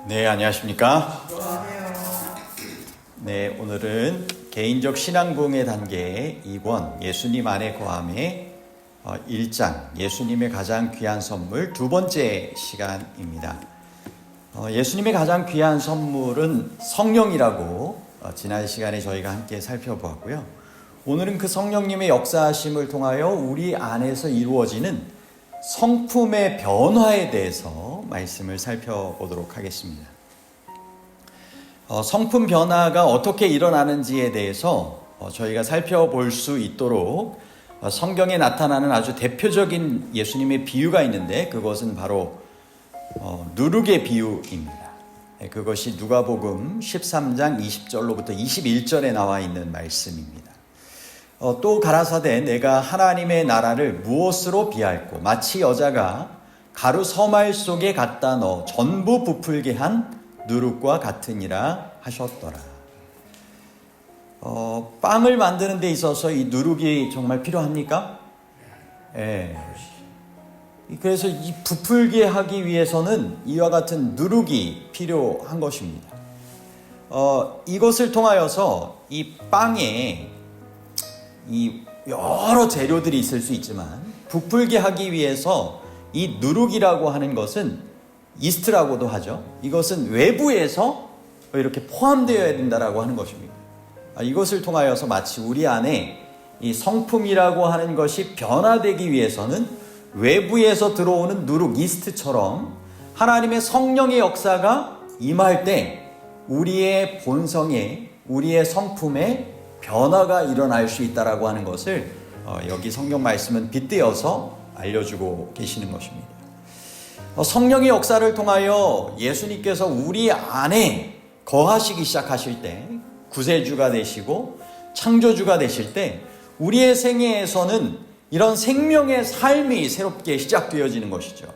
네, 안녕하십니까? 네, 오늘은 개인적 신앙 부흥의 단계 2권 예수님 안에 거함의 1장 예수님의 가장 귀한 선물 두 번째 시간입니다. 예수님의 가장 귀한 선물은 성령이라고 지난 시간에 저희가 함께 살펴보았고요. 오늘은 그 성령님의 역사하심을 통하여 우리 안에서 이루어지는 성품의 변화에 대해서 말씀을 살펴보도록 하겠습니다. 성품 변화가 어떻게 일어나는지에 대해서 저희가 살펴볼 수 있도록 성경에 나타나는 아주 대표적인 예수님의 비유가 있는데 그것은 바로 누룩의 비유입니다. 그것이 누가복음 13장 20절로부터 21절에 나와 있는 말씀입니다. 또 가라사대 내가 하나님의 나라를 무엇으로 비할꼬 마치 여자가 가루 서말 속에 갖다 넣어 전부 부풀게 한 누룩과 같으니라 하셨더라. 빵을 만드는 데 있어서 이 누룩이 정말 필요합니까? 예. 그래서 이 부풀게 하기 위해서는 이와 같은 누룩이 필요한 것입니다. 이것을 통하여서 이 빵에 이 여러 재료들이 있을 수 있지만 부풀게 하기 위해서 이 누룩이라고 하는 것은 이스트라고도 하죠. 이것은 외부에서 이렇게 포함되어야 된다라고 하는 것입니다. 이것을 통하여서 마치 우리 안에 이 성품이라고 하는 것이 변화되기 위해서는 외부에서 들어오는 누룩 이스트처럼 하나님의 성령의 역사가 임할 때 우리의 본성에 우리의 성품에 변화가 일어날 수 있다라고 하는 것을 여기 성경 말씀은 빗대어서 알려주고 계시는 것입니다. 성령의 역사를 통하여 예수님께서 우리 안에 거하시기 시작하실 때 구세주가 되시고 창조주가 되실 때 우리의 생애에서는 이런 생명의 삶이 새롭게 시작되어지는 것이죠.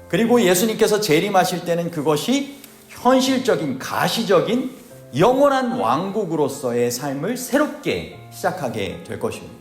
그리고 예수님께서 재림하실 때는 그것이 현실적인 가시적인 영원한 왕국으로서의 삶을 새롭게 시작하게 될 것입니다.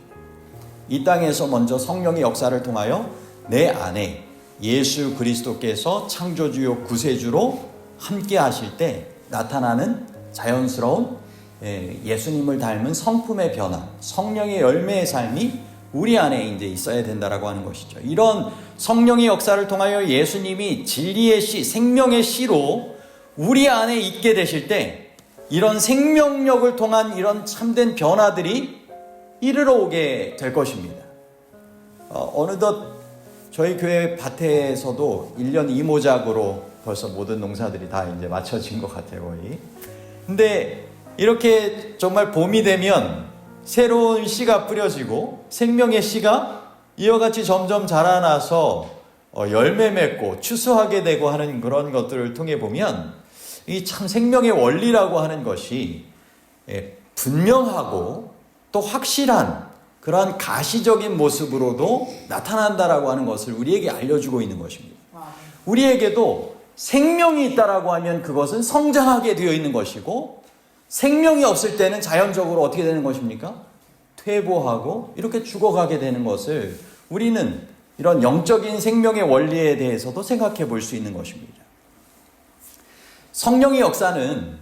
이 땅에서 먼저 성령의 역사를 통하여 내 안에 예수 그리스도께서 창조주요 구세주로 함께 하실 때 나타나는 자연스러운 예수님을 닮은 성품의 변화, 성령의 열매의 삶이 우리 안에 이제 있어야 된다라고 하는 것이죠. 이런 성령의 역사를 통하여 예수님이 진리의 씨, 생명의 씨로 우리 안에 있게 되실 때 이런 생명력을 통한 이런 참된 변화들이 이르러 오게 될 것입니다. 어느덧 저희 교회 밭에서도 1년 이모작으로 벌써 모든 농사들이 다 이제 맞춰진 것 같아요, 거의. 근데 이렇게 정말 봄이 되면 새로운 씨가 뿌려지고 생명의 씨가 이와 같이 점점 자라나서 열매 맺고 추수하게 되고 하는 그런 것들을 통해 보면 이 참 생명의 원리라고 하는 것이 분명하고 또 확실한 그러한 가시적인 모습으로도 나타난다라고 하는 것을 우리에게 알려주고 있는 것입니다. 우리에게도 생명이 있다라고 하면 그것은 성장하게 되어 있는 것이고 생명이 없을 때는 자연적으로 어떻게 되는 것입니까? 퇴보하고 이렇게 죽어가게 되는 것을 우리는 이런 영적인 생명의 원리에 대해서도 생각해 볼 수 있는 것입니다. 성령의 역사는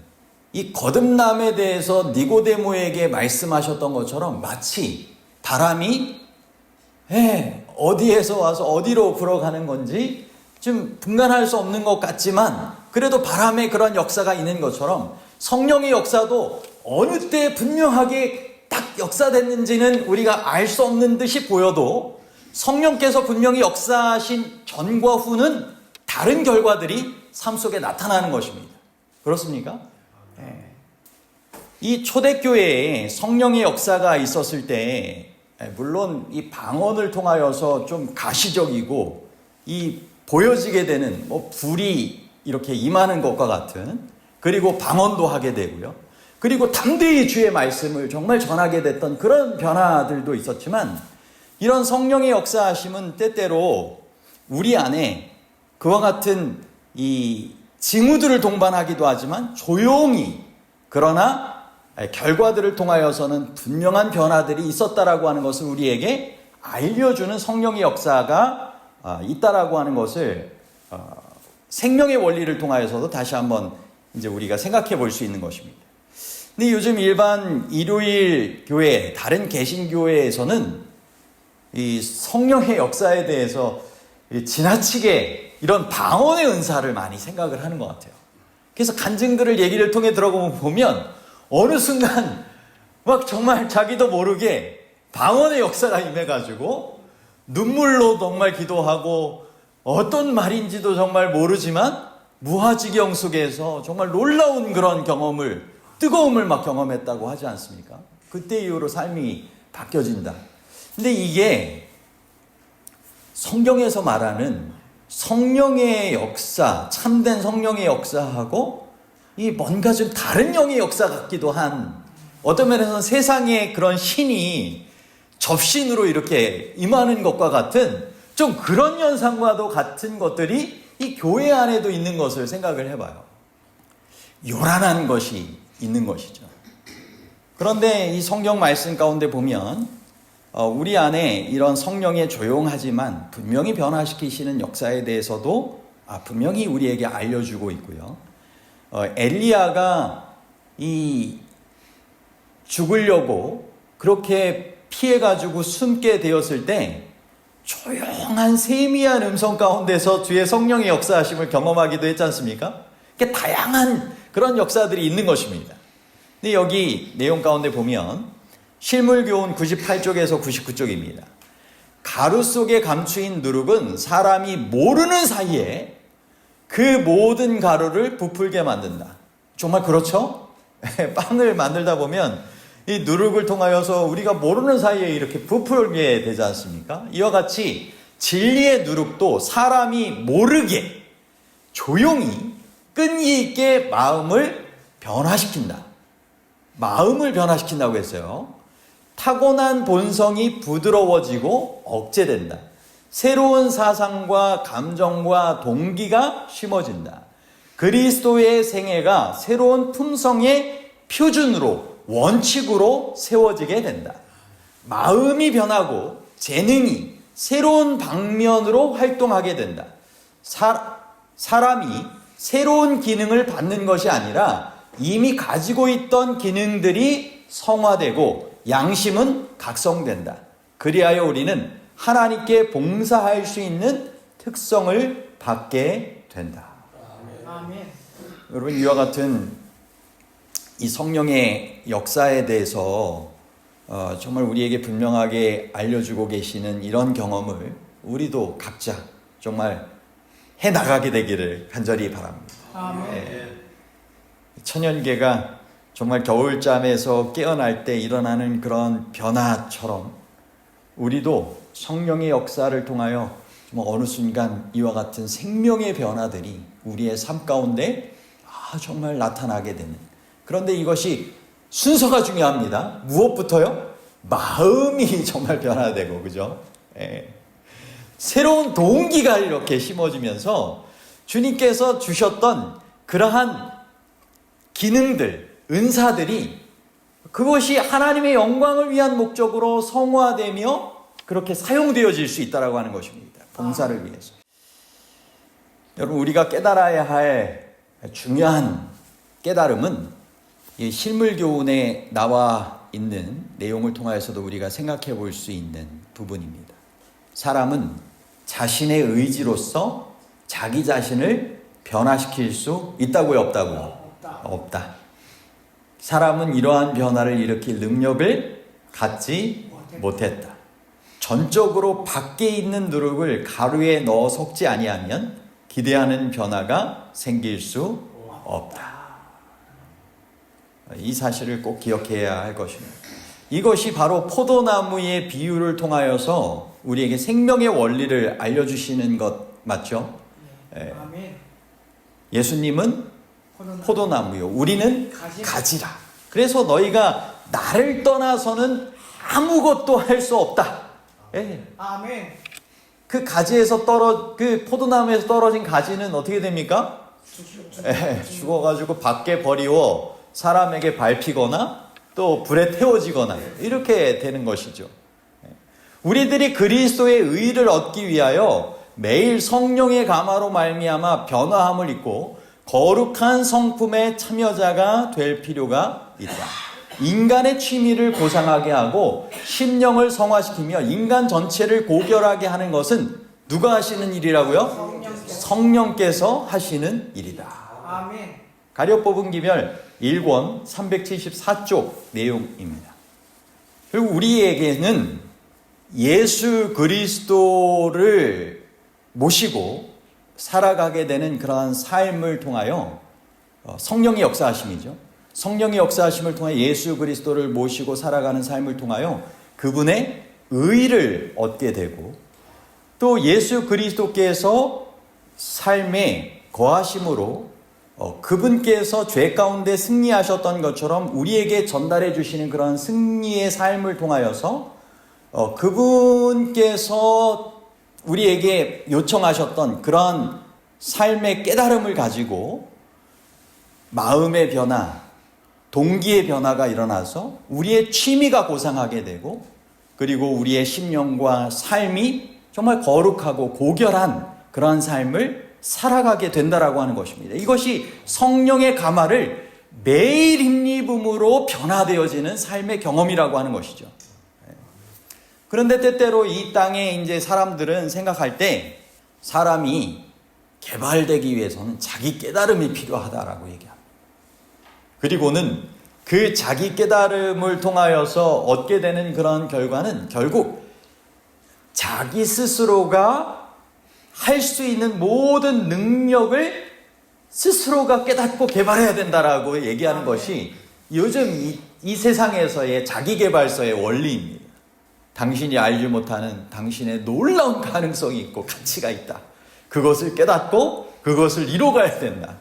이 거듭남에 대해서 니고데모에게 말씀하셨던 것처럼 마치 바람이 어디에서 와서 어디로 불어가는 건지 좀 분간할 수 없는 것 같지만 그래도 바람의 그런 역사가 있는 것처럼 성령의 역사도 어느 때 분명하게 딱 역사됐는지는 우리가 알 수 없는 듯이 보여도 성령께서 분명히 역사하신 전과 후는 다른 결과들이 삶 속에 나타나는 것입니다. 그렇습니까? 이 초대교회에 성령의 역사가 있었을 때 물론 이 방언을 통하여서 좀 가시적이고 이 보여지게 되는 불이 이렇게 임하는 것과 같은 그리고 방언도 하게 되고요. 그리고 담대히 주의 말씀을 정말 전하게 됐던 그런 변화들도 있었지만 이런 성령의 역사하심은 때때로 우리 안에 그와 같은 이 징후들을 동반하기도 하지만 조용히 그러나 결과들을 통하여서는 분명한 변화들이 있었다라고 하는 것을 우리에게 알려주는 성령의 역사가 있다라고 하는 것을 생명의 원리를 통하여서도 다시 한번 이제 우리가 생각해 볼 수 있는 것입니다. 근데 요즘 일반 일요일 교회, 다른 개신교회에서는 이 성령의 역사에 대해서 지나치게 이런 방언의 은사를 많이 생각을 하는 것 같아요. 그래서 간증들을 얘기를 통해 들어보면 어느 순간 막 정말 자기도 모르게 방언의 역사가 임해가지고 눈물로 정말 기도하고 어떤 말인지도 정말 모르지만 무아지경 속에서 정말 놀라운 그런 경험을, 뜨거움을 막 경험했다고 하지 않습니까? 그때 이후로 삶이 바뀌어진다. 근데 이게 성경에서 말하는 성령의 역사, 참된 성령의 역사하고 이 뭔가 좀 다른 영의 역사 같기도 한, 어떤 면에서는 세상의 그런 신이 접신으로 이렇게 임하는 것과 같은 좀 그런 현상과도 같은 것들이 이 교회 안에도 있는 것을 생각을 해봐요. 요란한 것이 있는 것이죠. 그런데 이 성경 말씀 가운데 보면 우리 안에 이런 성령의 조용하지만 분명히 변화시키시는 역사에 대해서도 분명히 우리에게 알려주고 있고요. 엘리야가 이 죽으려고 그렇게 피해가지고 숨게 되었을 때 조용한 세미한 음성 가운데서 주의 성령의 역사하심을 경험하기도 했지 않습니까? 이렇게 다양한 그런 역사들이 있는 것입니다. 근데 여기 내용 가운데 보면 실물교훈 98쪽에서 99쪽입니다. 가루 속에 감추인 누룩은 사람이 모르는 사이에 그 모든 가루를 부풀게 만든다. 정말 그렇죠? 빵을 만들다 보면 이 누룩을 통하여서 우리가 모르는 사이에 이렇게 부풀게 되지 않습니까? 이와 같이 진리의 누룩도 사람이 모르게 조용히 끈기 있게 마음을 변화시킨다. 마음을 변화시킨다고 했어요. 타고난 본성이 부드러워지고 억제된다. 새로운 사상과 감정과 동기가 심어진다. 그리스도의 생애가 새로운 품성의 표준으로, 원칙으로 세워지게 된다. 마음이 변하고 재능이 새로운 방면으로 활동하게 된다. 사람이 새로운 기능을 받는 것이 아니라 이미 가지고 있던 기능들이 성화되고 양심은 각성된다. 그리하여 우리는 하나님께 봉사할 수 있는 특성을 받게 된다. 아멘. 여러분, 이와 같은 이 성령의 역사에 대해서 정말 우리에게 분명하게 알려주고 계시는 이런 경험을 우리도 각자 정말 해나가게 되기를 간절히 바랍니다. 아멘. 천연계가 정말 겨울잠에서 깨어날 때 일어나는 그런 변화처럼 우리도 성령의 역사를 통하여 어느 순간 이와 같은 생명의 변화들이 우리의 삶 가운데 정말 나타나게 되는, 그런데 이것이 순서가 중요합니다. 무엇부터요? 마음이 정말 변화되고, 그죠? 새로운 동기가 이렇게 심어지면서 주님께서 주셨던 그러한 기능들, 은사들이 그것이 하나님의 영광을 위한 목적으로 성화되며 그렇게 사용되어질 수 있다라고 하는 것입니다. 봉사를 위해서. 여러분, 우리가 깨달아야 할 중요한 깨달음은 이 실물교훈에 나와 있는 내용을 통하여서도 우리가 생각해 볼 수 있는 부분입니다. 사람은 자신의 의지로서 자기 자신을 변화시킬 수 있다고요, 없다고요? 없다. 사람은 이러한 변화를 일으킬 능력을 갖지 못했다. 전적으로 밖에 있는 누룩을 가루에 넣어 섞지 아니하면 기대하는 변화가 생길 수 없다. 이 사실을 꼭 기억해야 할 것입니다. 이것이 바로 포도나무의 비유를 통하여서 우리에게 생명의 원리를 알려주시는 것 맞죠? 네. 예수님은 포도나무요, 우리는 가지라. 그래서 너희가 나를 떠나서는 아무것도 할 수 없다. 예. 아멘. 그 가지에서 그 포도나무에서 떨어진 가지는 어떻게 됩니까? 죽어가지고 밖에 버리워 사람에게 밟히거나 또 불에 태워지거나 이렇게 되는 것이죠. 우리들이 그리스도의 의를 얻기 위하여 매일 성령의 감화로 말미암아 변화함을 입고 거룩한 성품의 참여자가 될 필요가 있다. 인간의 취미를 고상하게 하고 심령을 성화시키며 인간 전체를 고결하게 하는 것은 누가 하시는 일이라고요? 성령께서 하시는 일이다. 아멘. 가려 뽑은 기별 1권 374쪽 내용입니다. 그리고 우리에게는 예수 그리스도를 모시고 살아가게 되는 그러한 삶을 통하여 성령의 역사하심이죠. 성령의 역사하심을 통해 예수 그리스도를 모시고 살아가는 삶을 통하여 그분의 의를 얻게 되고 또 예수 그리스도께서 삶에 거하심으로 그분께서 죄 가운데 승리하셨던 것처럼 우리에게 전달해 주시는 그런 승리의 삶을 통하여서 그분께서 우리에게 요청하셨던 그런 삶의 깨달음을 가지고 마음의 변화, 동기의 변화가 일어나서 우리의 취미가 고상하게 되고 그리고 우리의 심령과 삶이 정말 거룩하고 고결한 그런 삶을 살아가게 된다라고 하는 것입니다. 이것이 성령의 감화를 매일 힘입음으로 변화되어지는 삶의 경험이라고 하는 것이죠. 그런데 때때로 이 땅에 이제 사람들은 생각할 때 사람이 개발되기 위해서는 자기 깨달음이 필요하다라고 얘기합니다. 그리고는 그 자기 깨달음을 통하여서 얻게 되는 그런 결과는 결국 자기 스스로가 할 수 있는 모든 능력을 스스로가 깨닫고 개발해야 된다라고 얘기하는 것이 요즘 이 세상에서의 자기개발서의 원리입니다. 당신이 알지 못하는 당신의 놀라운 가능성이 있고 가치가 있다. 그것을 깨닫고 그것을 이뤄가야 된다.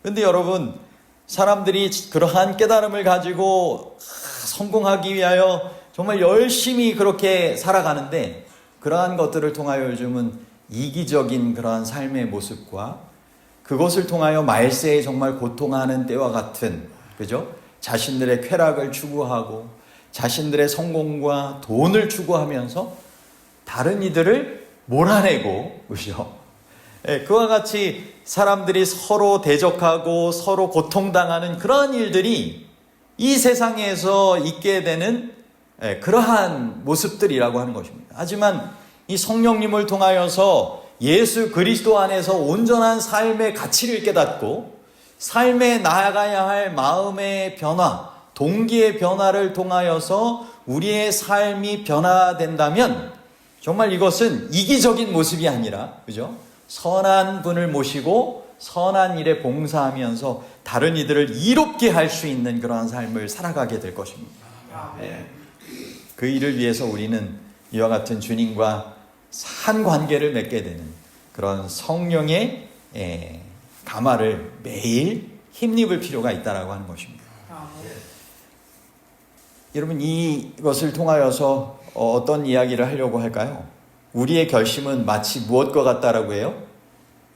그런데 여러분, 사람들이 그러한 깨달음을 가지고 성공하기 위하여 정말 열심히 그렇게 살아가는데 그러한 것들을 통하여 요즘은 이기적인 그러한 삶의 모습과 그것을 통하여 말세에 정말 고통하는 때와 같은, 그죠? 자신들의 쾌락을 추구하고 자신들의 성공과 돈을 추구하면서 다른 이들을 몰아내고, 그죠? 그와 같이 사람들이 서로 대적하고 서로 고통당하는 그러한 일들이 이 세상에서 있게 되는 그러한 모습들이라고 하는 것입니다. 하지만 이 성령님을 통하여서 예수 그리스도 안에서 온전한 삶의 가치를 깨닫고 삶에 나아가야 할 마음의 변화, 동기의 변화를 통하여서 우리의 삶이 변화된다면 정말 이것은 이기적인 모습이 아니라, 그죠? 선한 분을 모시고 선한 일에 봉사하면서 다른 이들을 이롭게 할 수 있는 그러한 삶을 살아가게 될 것입니다. 그 일을 위해서 우리는 이와 같은 주님과 한 관계를 맺게 되는 그런 성령의 감화를 매일 힘입을 필요가 있다라고 하는 것입니다. 여러분, 이것을 통하여서 어떤 이야기를 하려고 할까요? 우리의 결심은 마치 무엇과 같다라고 해요?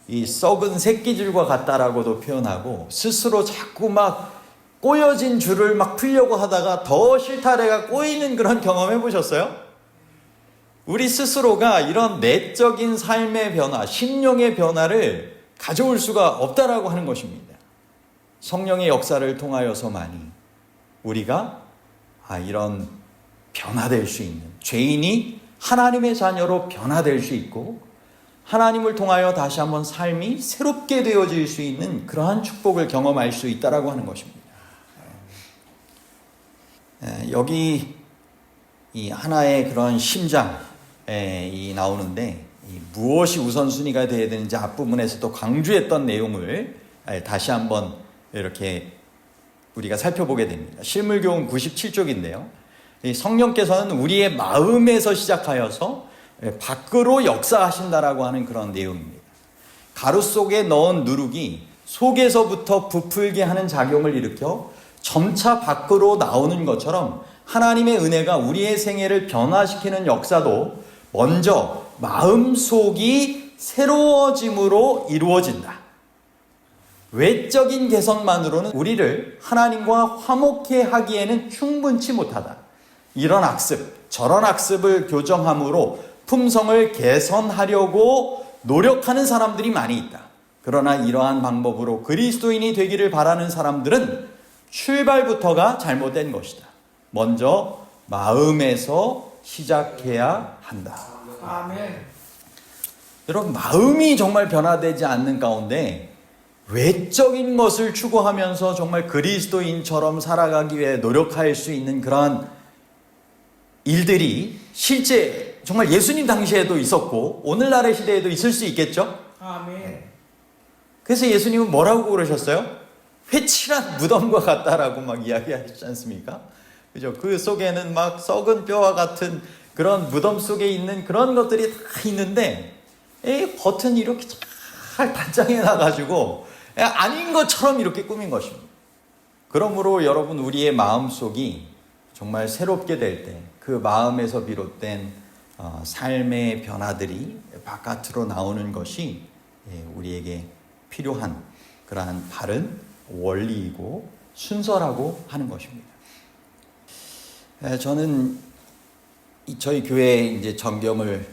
이 썩은 새끼줄과 같다라고도 표현하고 스스로 자꾸 막 꼬여진 줄을 막 풀려고 하다가 더 실타래가 꼬이는 그런 경험 해보셨어요? 우리 스스로가 이런 내적인 삶의 변화, 심령의 변화를 가져올 수가 없다라고 하는 것입니다. 성령의 역사를 통하여서만이 우리가 이런 변화될 수 있는, 죄인이 하나님의 자녀로 변화될 수 있고 하나님을 통하여 다시 한번 삶이 새롭게 되어질 수 있는 그러한 축복을 경험할 수 있다라고 하는 것입니다. 여기 이 하나의 그런 심장이 나오는데 무엇이 우선순위가 되어야 되는지 앞부분에서도 강조했던 내용을 다시 한번 이렇게 우리가 살펴보게 됩니다. 실물교훈 97쪽인데요. 성령께서는 우리의 마음에서 시작하여서 밖으로 역사하신다라고 하는 그런 내용입니다. 가루 속에 넣은 누룩이 속에서부터 부풀게 하는 작용을 일으켜 점차 밖으로 나오는 것처럼 하나님의 은혜가 우리의 생애를 변화시키는 역사도 먼저 마음속이 새로워짐으로 이루어진다. 외적인 개선만으로는 우리를 하나님과 화목해 하기에는 충분치 못하다. 이런 학습, 저런 학습을 교정함으로 품성을 개선하려고 노력하는 사람들이 많이 있다. 그러나 이러한 방법으로 그리스도인이 되기를 바라는 사람들은 출발부터가 잘못된 것이다. 먼저 마음에서 시작해야 한다. 아멘. 여러분, 마음이 정말 변화되지 않는 가운데 외적인 것을 추구하면서 정말 그리스도인처럼 살아가기 위해 노력할 수 있는 그러한 일들이 실제 정말 예수님 당시에도 있었고 오늘날의 시대에도 있을 수 있겠죠? 아멘. 그래서 예수님은 뭐라고 그러셨어요? 회칠한 무덤과 같다라고 막 이야기하시지 않습니까? 그죠? 그 속에는 막 썩은 뼈와 같은 그런 무덤 속에 있는 그런 것들이 다 있는데 겉은 이렇게 잘 단장해 놔가지고 아닌 것처럼 이렇게 꾸민 것입니다. 그러므로 여러분, 우리의 마음속이 정말 새롭게 될 때 그 마음에서 비롯된 삶의 변화들이 바깥으로 나오는 것이 우리에게 필요한 그러한 바른 원리이고 순서라고 하는 것입니다. 저는 저희 교회에 이제 전경을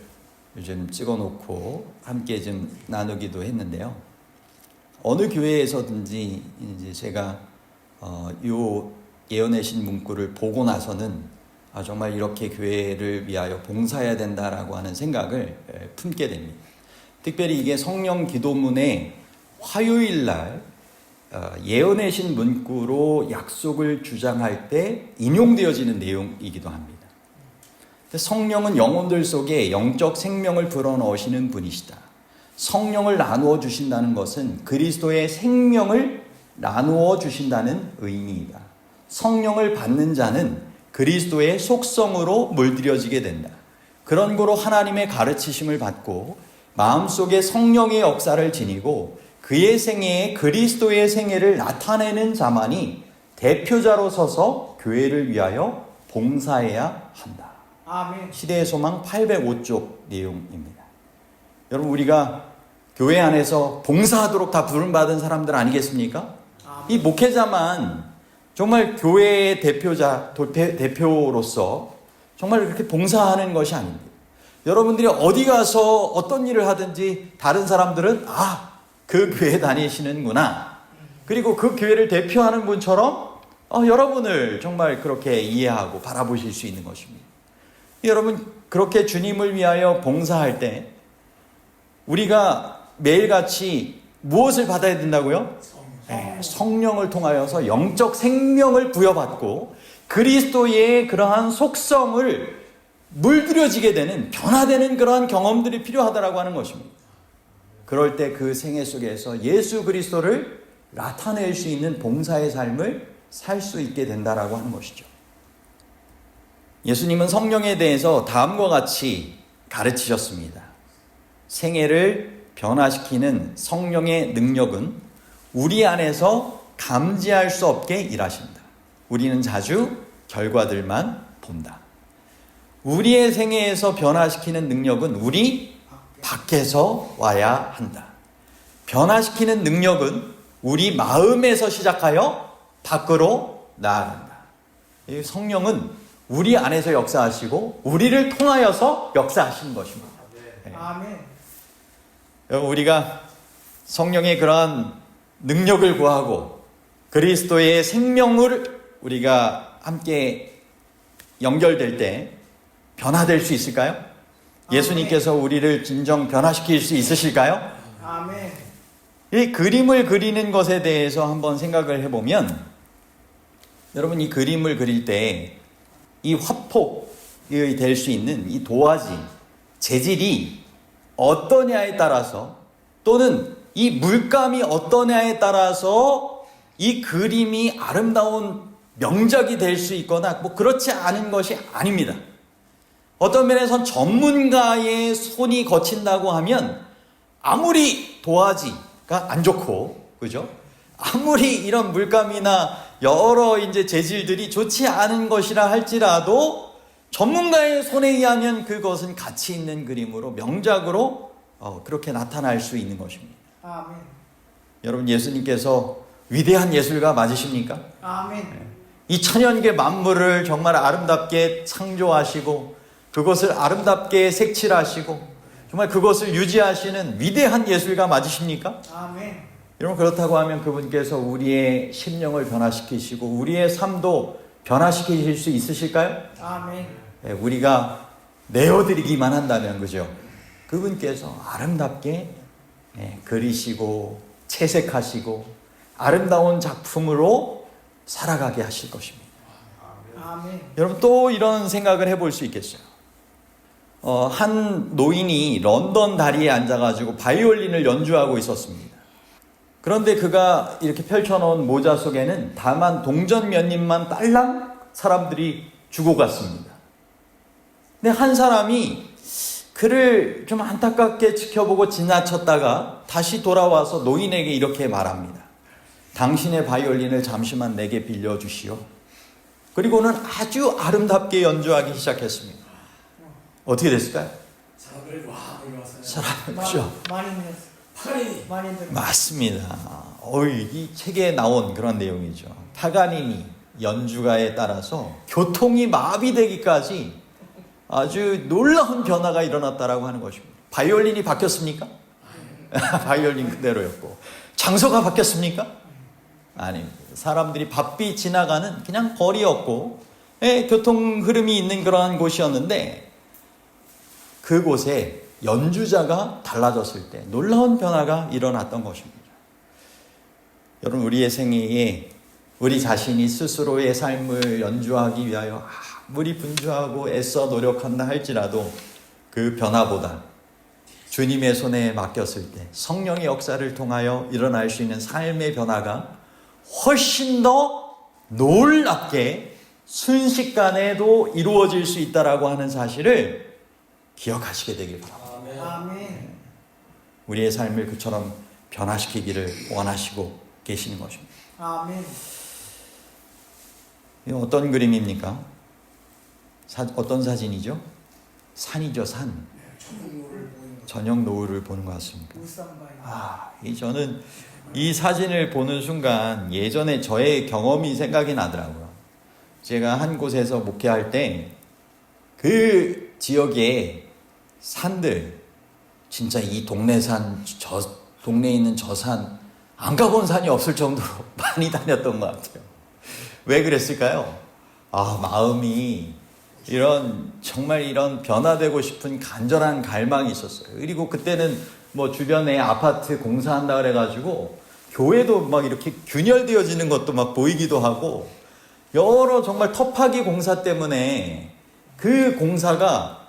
요즘 찍어놓고 함께 좀 나누기도 했는데요. 어느 교회에서든지 이제 제가 요 예언의 신 문구를 보고 나서는 정말 이렇게 교회를 위하여 봉사해야 된다라고 하는 생각을 품게 됩니다. 특별히 이게 성령 기도문에 화요일 날 예언의 신 문구로 약속을 주장할 때 인용되어지는 내용이기도 합니다. 성령은 영혼들 속에 영적 생명을 불어넣으시는 분이시다. 성령을 나누어 주신다는 것은 그리스도의 생명을 나누어 주신다는 의미이다. 성령을 받는 자는 그리스도의 속성으로 물들여지게 된다. 그런 거로 하나님의 가르치심을 받고 마음속에 성령의 역사를 지니고 그의 생애에 그리스도의 생애를 나타내는 자만이 대표자로 서서 교회를 위하여 봉사해야 한다. 아멘. 시대의 소망 805쪽 내용입니다. 여러분, 우리가 교회 안에서 봉사하도록 다 부름받은 사람들 아니겠습니까? 아멘. 이 목회자만 정말 교회의 대표로서 정말 그렇게 봉사하는 것이 아닙니다. 여러분들이 어디 가서 어떤 일을 하든지 다른 사람들은 그 교회 다니시는구나. 그리고 그 교회를 대표하는 분처럼 여러분을 정말 그렇게 이해하고 바라보실 수 있는 것입니다. 여러분, 그렇게 주님을 위하여 봉사할 때 우리가 매일같이 무엇을 받아야 된다고요? 성령을 통하여서 영적 생명을 부여받고 그리스도의 그러한 속성을 물들여지게 되는, 변화되는 그러한 경험들이 필요하다라고 하는 것입니다. 그럴 때 그 생애 속에서 예수 그리스도를 나타낼 수 있는 봉사의 삶을 살 수 있게 된다라고 하는 것이죠. 예수님은 성령에 대해서 다음과 같이 가르치셨습니다. 생애를 변화시키는 성령의 능력은 우리 안에서 감지할 수 없게 일하신다. 우리는 자주 결과들만 본다. 우리의 생애에서 변화시키는 능력은 우리 밖에서 와야 한다. 변화시키는 능력은 우리 마음에서 시작하여 밖으로 나아간다. 이 성령은 우리 안에서 역사하시고 우리를 통하여서 역사하시는 것입니다. 아멘. 여러분, 우리가 성령의 그러한 능력을 구하고 그리스도의 생명을 우리가 함께 연결될 때 변화될 수 있을까요? 아멘. 예수님께서 우리를 진정 변화시킬 수 있으실까요? 아멘. 이 그림을 그리는 것에 대해서 한번 생각을 해보면, 여러분, 이 그림을 그릴 때 이 화폭이 될 수 있는 이 도화지, 재질이 어떠냐에 따라서, 또는 이 물감이 어떠냐에 따라서 이 그림이 아름다운 명작이 될 수 있거나 그렇지 않은 것이 아닙니다. 어떤 면에선 전문가의 손이 거친다고 하면 아무리 도화지가 안 좋고, 그죠? 아무리 이런 물감이나 여러 이제 재질들이 좋지 않은 것이라 할지라도 전문가의 손에 의하면 그것은 가치 있는 그림으로, 명작으로 그렇게 나타날 수 있는 것입니다. 아멘. 여러분, 예수님께서 위대한 예술가 맞으십니까? 아멘. 이 천연계 만물을 정말 아름답게 창조하시고 그것을 아름답게 색칠하시고 정말 그것을 유지하시는 위대한 예술가 맞으십니까? 아멘. 여러분 그렇다고 하면 그분께서 우리의 심령을 변화시키시고 우리의 삶도 변화시키실 수 있으실까요? 아멘. 예, 우리가 내어드리기만 한다면 그죠? 그분께서 아름답게 그리시고 채색하시고 아름다운 작품으로 살아가게 하실 것입니다. 아멘. 여러분 또 이런 생각을 해볼 수 있겠어요. 한 노인이 런던 다리에 앉아가지고 바이올린을 연주하고 있었습니다. 그런데 그가 이렇게 펼쳐놓은 모자 속에는 다만 동전 몇 입만 딸랑 사람들이 주고 갔습니다. 근데 한 사람이 그를 좀 안타깝게 지켜보고 지나쳤다가 다시 돌아와서 노인에게 이렇게 말합니다. 당신의 바이올린을 잠시만 내게 빌려주시오. 그리고는 아주 아름답게 연주하기 시작했습니다. 어떻게 됐을까요? 사람들이 와 몰려왔어요. 사람, 그죠? 많이 늘었어. 파가니니. 많이 늘었어. 맞습니다. 이 책에 나온 그런 내용이죠. 파가니니 연주가에 따라서 교통이 마비되기까지 아주 놀라운 변화가 일어났다라고 하는 것입니다. 바이올린이 바뀌었습니까? 바이올린 그대로였고. 장소가 바뀌었습니까? 아닙니다. 사람들이 바삐 지나가는 그냥 거리였고 교통 흐름이 있는 그러한 곳이었는데 그곳에 연주자가 달라졌을 때 놀라운 변화가 일어났던 것입니다. 여러분 우리의 생애에 우리 자신이 스스로의 삶을 연주하기 위하여 아무리 분주하고 애써 노력한다 할지라도 그 변화보다 주님의 손에 맡겼을 때 성령의 역사를 통하여 일어날 수 있는 삶의 변화가 훨씬 더 놀랍게 순식간에도 이루어질 수 있다라고 하는 사실을 기억하시게 되길 바랍니다. 아멘. 우리의 삶을 그처럼 변화시키기를 원하시고 계시는 것입니다. 아멘. 이거 어떤 그림입니까? 어떤 사진이죠? 산이죠, 산. 저녁 노을을 보는 것 같습니다. 우산바이. 저는 이 사진을 보는 순간 예전에 저의 경험이 생각이 나더라고요. 제가 한 곳에서 목회할 때 그 지역의 산들, 진짜 이 동네 산, 동네에 있는 저 산, 안 가본 산이 없을 정도로 많이 다녔던 것 같아요. 왜 그랬을까요? 마음이 정말 이런 변화되고 싶은 간절한 갈망이 있었어요. 그리고 그때는 뭐 주변에 아파트 공사한다 그래가지고 교회도 막 이렇게 균열되어지는 것도 막 보이기도 하고 여러 정말 터파기 공사 때문에 그 공사가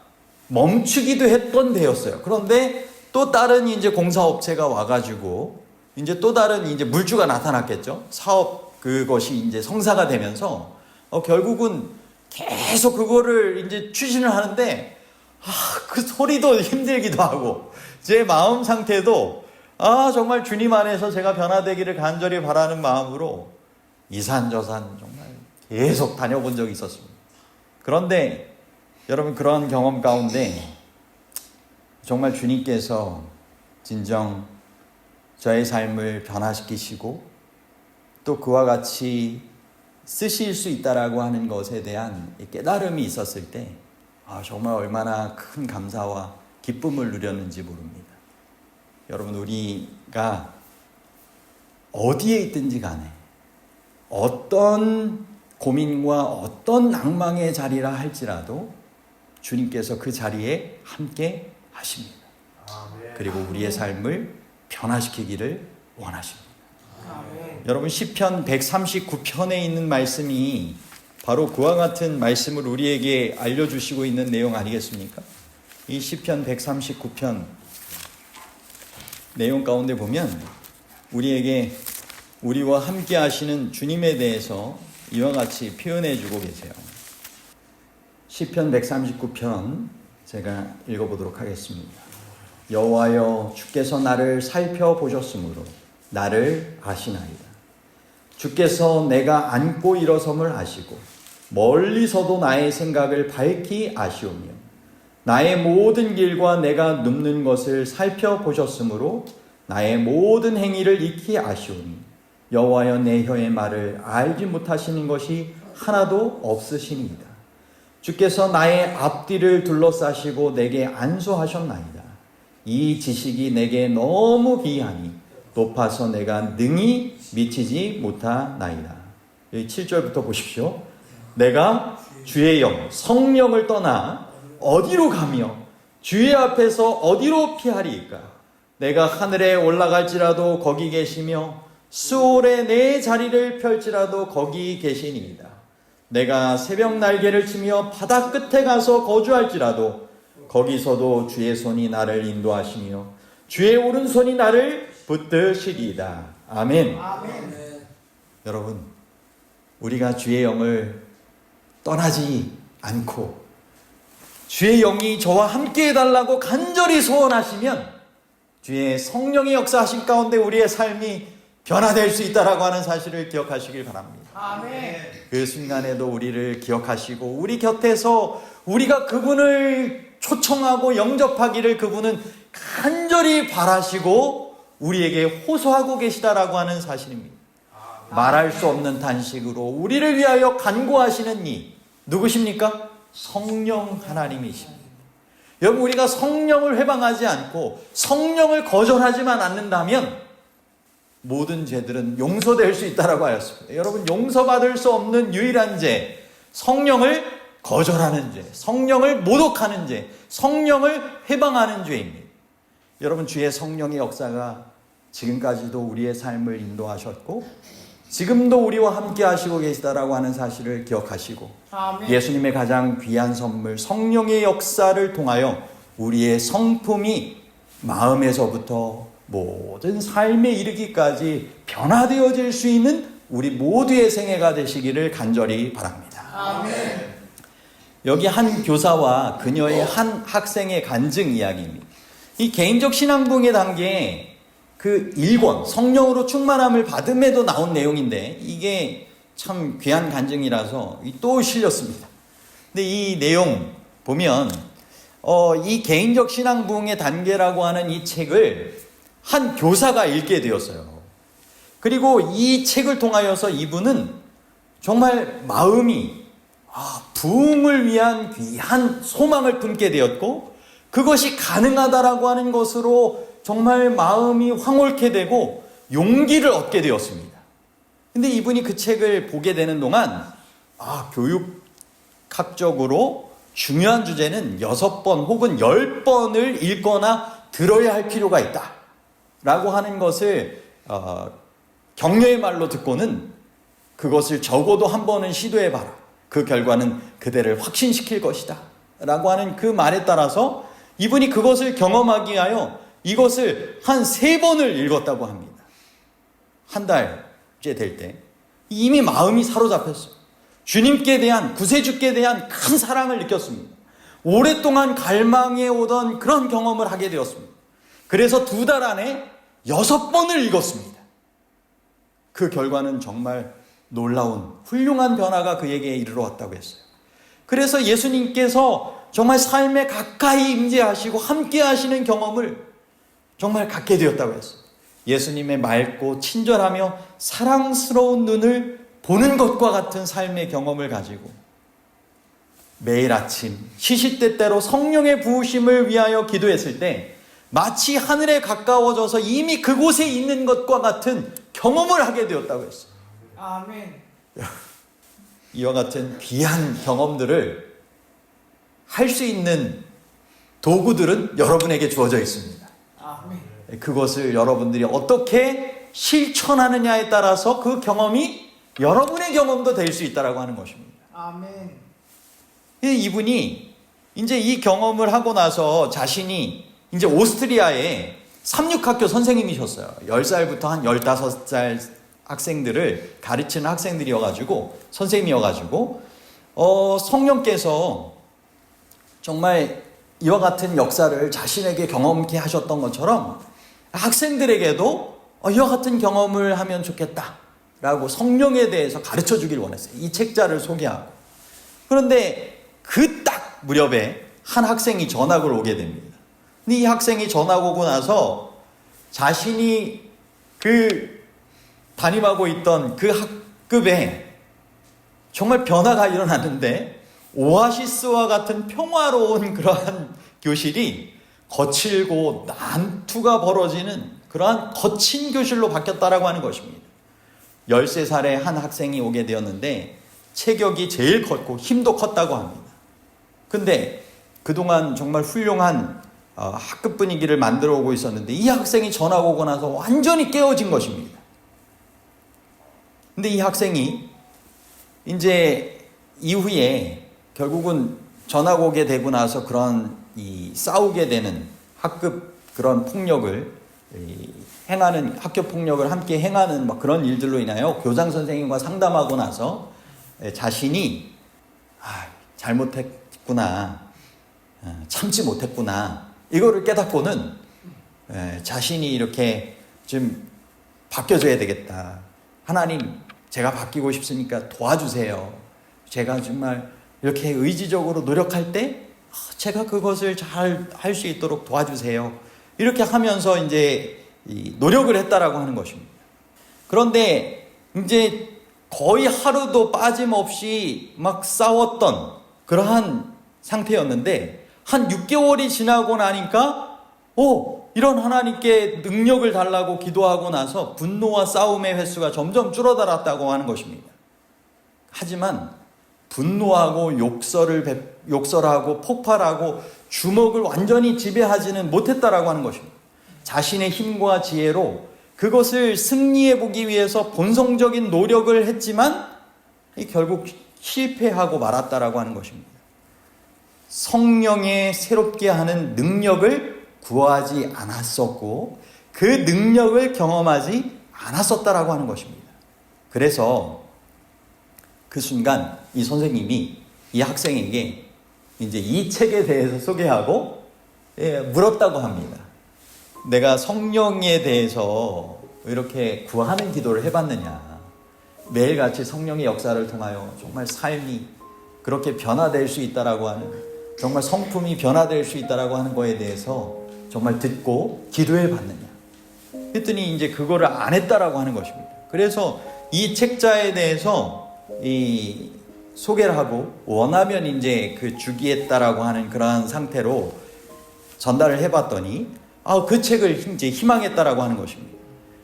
멈추기도 했던 데였어요. 그런데 또 다른 이제 공사업체가 와가지고 이제 또 다른 이제 물주가 나타났겠죠. 사업 그것이 이제 성사가 되면서 결국은 계속 그거를 이제 추진을 하는데 그 소리도 힘들기도 하고 제 마음 상태도 정말 주님 안에서 제가 변화되기를 간절히 바라는 마음으로 이 산 저 산 정말 계속 다녀본 적이 있었습니다. 그런데 여러분 그런 경험 가운데 정말 주님께서 진정 저의 삶을 변화시키시고 또 그와 같이 쓰실 수 있다라고 하는 것에 대한 깨달음이 있었을 때 정말 얼마나 큰 감사와 기쁨을 누렸는지 모릅니다. 여러분 우리가 어디에 있든지 간에 어떤 고민과 어떤 낭망의 자리라 할지라도 주님께서 그 자리에 함께 하십니다. 그리고 우리의 삶을 변화시키기를 원하십니다. 아멘. 여러분 시편 139편에 있는 말씀이 바로 그와 같은 말씀을 우리에게 알려주시고 있는 내용 아니겠습니까? 이 시편 139편 내용 가운데 보면 우리와 함께 하시는 주님에 대해서 이와 같이 표현해 주고 계세요. 시편 139편 제가 읽어보도록 하겠습니다. 여호와여 주께서 나를 살펴보셨으므로 나를 아시나이다. 주께서 내가 앉고 일어섬을 아시고 멀리서도 나의 생각을 밝히 아시오며 나의 모든 길과 내가 눕는 것을 살펴보셨으므로 나의 모든 행위를 익히 아시오니 여호와여 내 혀의 말을 알지 못하시는 것이 하나도 없으시니이다. 주께서 나의 앞뒤를 둘러싸시고 내게 안수하셨나이다. 이 지식이 내게 너무 귀하니 높아서 내가 능히 미치지 못하나이다. 여기 7절부터 보십시오. 내가 주의 영 성령을 떠나 어디로 가며 주의 앞에서 어디로 피하리이까? 내가 하늘에 올라갈지라도 거기 계시며 수월에 내 자리를 펼지라도 거기 계시니이다. 내가 새벽 날개를 치며 바다 끝에 가서 거주할지라도 거기서도 주의 손이 나를 인도하시며 주의 오른손이 나를 붙드시리이다. 아멘. 아멘. 여러분, 우리가 주의 영을 떠나지 않고 주의 영이 저와 함께 해달라고 간절히 소원하시면 주의 성령의 역사하신 가운데 우리의 삶이 변화될 수 있다라고 하는 사실을 기억하시길 바랍니다. 아멘. 그 순간에도 우리를 기억하시고 우리 곁에서 우리가 그분을 초청하고 영접하기를 그분은 간절히 바라시고 우리에게 호소하고 계시다라고 하는 사실입니다. 말할 수 없는 단식으로 우리를 위하여 간구하시는 이 누구십니까? 성령 하나님이십니다. 여러분, 우리가 성령을 회방하지 않고 성령을 거절하지만 않는다면 모든 죄들은 용서될 수 있다라고 하였습니다. 여러분, 용서받을 수 없는 유일한 죄, 성령을 거절하는 죄, 성령을 모독하는 죄, 성령을 회방하는 죄입니다. 여러분, 주의 성령의 역사가 지금까지도 우리의 삶을 인도하셨고 지금도 우리와 함께 하시고 계시다라고 하는 사실을 기억하시고 아멘. 예수님의 가장 귀한 선물 성령의 역사를 통하여 우리의 성품이 마음에서부터 모든 삶에 이르기까지 변화되어질 수 있는 우리 모두의 생애가 되시기를 간절히 바랍니다. 아멘. 여기 한 교사와 그녀의 한 학생의 간증 이야기입니다. 이 개인적 신앙부흥의 단계에 그 1권 성령으로 충만함을 받음에도 나온 내용인데 이게 참 귀한 간증이라서 또 실렸습니다. 근데 이 내용 보면 이 개인적 신앙부흥의 단계라고 하는 이 책을 한 교사가 읽게 되었어요. 그리고 이 책을 통하여서 이분은 정말 마음이 부흥을 위한 귀한 소망을 품게 되었고 그것이 가능하다라고 하는 것으로 정말 마음이 황홀케 되고 용기를 얻게 되었습니다. 근데 이분이 그 책을 보게 되는 동안 교육학적으로 중요한 주제는 6번 혹은 10번을 읽거나 들어야 할 필요가 있다 라고 하는 것을 격려의 말로 듣고는 그것을 적어도 한 번은 시도해봐라. 그 결과는 그대를 확신시킬 것이다 라고 하는 그 말에 따라서 이분이 그것을 경험하기 위하여 이것을 한 3번을 읽었다고 합니다. 한 달째 될 때 이미 마음이 사로잡혔어요. 주님께 대한, 구세주께 대한 큰 사랑을 느꼈습니다. 오랫동안 갈망해 오던 그런 경험을 하게 되었습니다. 그래서 2달 안에 6번을 읽었습니다. 그 결과는 정말 놀라운 훌륭한 변화가 그에게 이르러 왔다고 했어요. 그래서 예수님께서 정말 삶에 가까이 임재하시고 함께 하시는 경험을 정말 갖게 되었다고 했어요. 예수님의 맑고 친절하며 사랑스러운 눈을 보는 것과 같은 삶의 경험을 가지고 매일 아침 시시때때로 성령의 부으심을 위하여 기도했을 때 마치 하늘에 가까워져서 이미 그곳에 있는 것과 같은 경험을 하게 되었다고 했어요. 아멘. 이와 같은 귀한 경험들을 할 수 있는 도구들은 여러분에게 주어져 있습니다. 아멘. 그것을 여러분들이 어떻게 실천하느냐에 따라서 그 경험이 여러분의 경험도 될 수 있다라고 하는 것입니다. 아멘. 이분이 이제 이 경험을 하고 나서 자신이 이제 오스트리아의 삼육학교 선생님이셨어요. 10살부터 한 15살 학생들을 가르치는 학생들이어가지고 선생님이어가지고 성령께서 정말 이와 같은 역사를 자신에게 경험케 하셨던 것처럼 학생들에게도 이와 같은 경험을 하면 좋겠다라고 성령에 대해서 가르쳐 주길 원했어요. 이 책자를 소개하고. 그런데 그 딱 무렵에 한 학생이 전학을 오게 됩니다. 근데 이 학생이 전학 오고 나서 자신이 그 담임하고 있던 그 학급에 정말 변화가 일어났는데 오아시스와 같은 평화로운 그러한 교실이 거칠고 난투가 벌어지는 그러한 거친 교실로 바뀌었다라고 하는 것입니다. 13살에 한 학생이 오게 되었는데 체격이 제일 컸고 힘도 컸다고 합니다. 근데 그동안 정말 훌륭한 학급 분위기를 만들어 오고 있었는데 이 학생이 전학 오고 나서 완전히 깨어진 것입니다. 근데 이 학생이 이제 이후에 결국은 전학 오게 되고 나서 그런 싸우게 되는 학급 그런 폭력을 행하는, 학교 폭력을 함께 행하는 막 그런 일들로 인하여 교장 선생님과 상담하고 나서 자신이 잘못했구나, 참지 못했구나, 이거를 깨닫고는 자신이 이렇게 좀 바뀌어져야 되겠다. 하나님, 제가 바뀌고 싶으니까 도와주세요. 제가 정말 이렇게 의지적으로 노력할 때 제가 그것을 잘 할 수 있도록 도와주세요. 이렇게 하면서 이제 노력을 했다라고 하는 것입니다. 그런데 이제 거의 하루도 빠짐없이 막 싸웠던 그러한 상태였는데 한 6개월이 지나고 나니까 이런 하나님께 능력을 달라고 기도하고 나서 분노와 싸움의 횟수가 점점 줄어들었다고 하는 것입니다. 하지만 분노하고 욕설하고 폭발하고 주먹을 완전히 지배하지는 못했다라고 하는 것입니다. 자신의 힘과 지혜로 그것을 승리해 보기 위해서 본성적인 노력을 했지만 결국 실패하고 말았다라고 하는 것입니다. 성령의 새롭게 하는 능력을 구하지 않았었고 그 능력을 경험하지 않았었다라고 하는 것입니다. 그래서 그 순간 이 선생님이 이 학생에게 이제 이 책에 대해서 소개하고 물었다고 합니다. 내가 성령에 대해서 이렇게 구하는 기도를 해봤느냐? 매일같이 성령의 역사를 통하여 정말 삶이 그렇게 변화될 수 있다라고 하는, 정말 성품이 변화될 수 있다라고 하는 거에 대해서 정말 듣고 기도해 봤느냐? 했더니 이제 그거를 안 했다라고 하는 것입니다. 그래서 이 책자에 대해서 소개를 하고 원하면 이제 주기했다라고 하는 그러한 상태로 전달을 해봤더니 그 책을 이제 희망했다라고 하는 것입니다.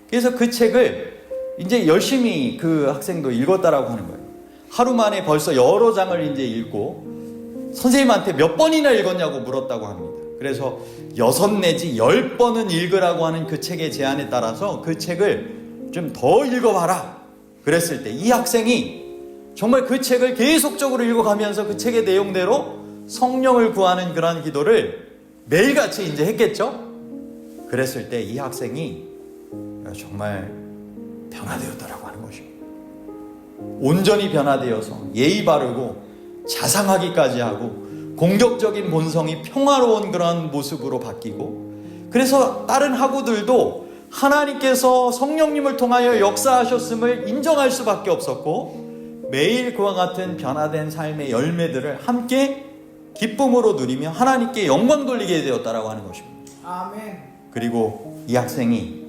그래서 그 책을 이제 열심히 그 학생도 읽었다라고 하는 거예요. 하루 만에 벌써 여러 장을 이제 읽고 선생님한테 몇 번이나 읽었냐고 물었다고 합니다. 그래서 6 내지 10번은 읽으라고 하는 그 책의 제안에 따라서 그 책을 좀 더 읽어봐라 그랬을 때 이 학생이 정말 그 책을 계속적으로 읽어가면서 그 책의 내용대로 성령을 구하는 그런 기도를 매일같이 이제 했겠죠? 그랬을 때 이 학생이 정말 변화되었다라고 하는 것입니다. 온전히 변화되어서 예의 바르고 자상하기까지 하고 공격적인 본성이 평화로운 그런 모습으로 바뀌고, 그래서 다른 학우들도 하나님께서 성령님을 통하여 역사하셨음을 인정할 수밖에 없었고 매일 그와 같은 변화된 삶의 열매들을 함께 기쁨으로 누리며 하나님께 영광 돌리게 되었다라고 하는 것입니다. 아멘. 그리고 이 학생이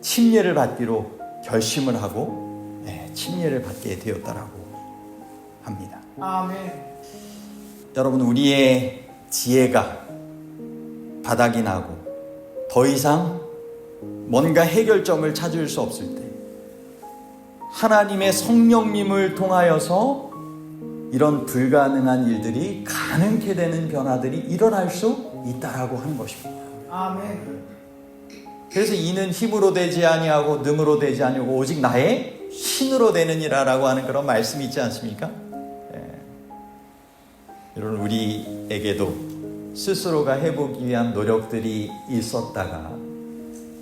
침례를 받기로 결심을 하고 침례를 받게 되었다라고 합니다. 아멘. 여러분, 우리의 지혜가 바닥이 나고 더 이상 뭔가 해결점을 찾을 수 없을 때 하나님의 성령님을 통하여서 이런 불가능한 일들이 가능케 되는 변화들이 일어날 수 있다라고 하는 것입니다. 아멘. 그래서 이는 힘으로 되지 아니하고 능으로 되지 아니하고 오직 나의 신으로 되느니라라고 하는 그런 말씀이 있지 않습니까? 여러분, 우리에게도 스스로가 해보기 위한 노력들이 있었다가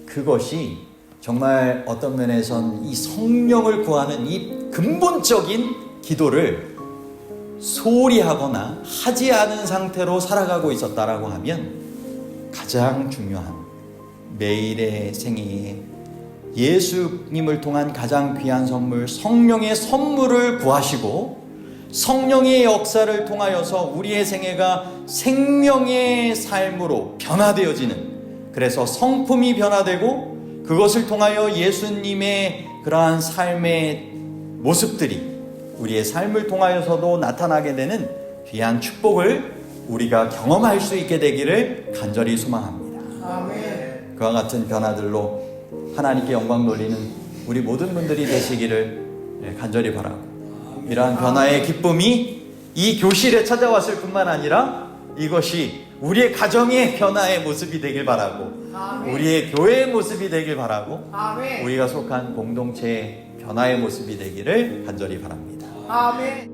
그것이 정말 어떤 면에선 이 성령을 구하는 이 근본적인 기도를 소홀히 하거나 하지 않은 상태로 살아가고 있었다라고 하면 가장 중요한 매일의 생애에 예수님을 통한 가장 귀한 선물, 성령의 선물을 구하시고 성령의 역사를 통하여서 우리의 생애가 생명의 삶으로 변화되어지는, 그래서 성품이 변화되고 그것을 통하여 예수님의 그러한 삶의 모습들이 우리의 삶을 통하여서도 나타나게 되는 귀한 축복을 우리가 경험할 수 있게 되기를 간절히 소망합니다. 아멘. 그와 같은 변화들로 하나님께 영광 돌리는 우리 모든 분들이 되시기를 간절히 바라고, 이러한 변화의 기쁨이 이 교실에 찾아왔을 뿐만 아니라 이것이 우리의 가정의 변화의 모습이 되길 바라고, 아멘. 우리의 교회의 모습이 되길 바라고, 아멘. 우리가 속한 공동체의 변화의 모습이 되기를 간절히 바랍니다. 아멘.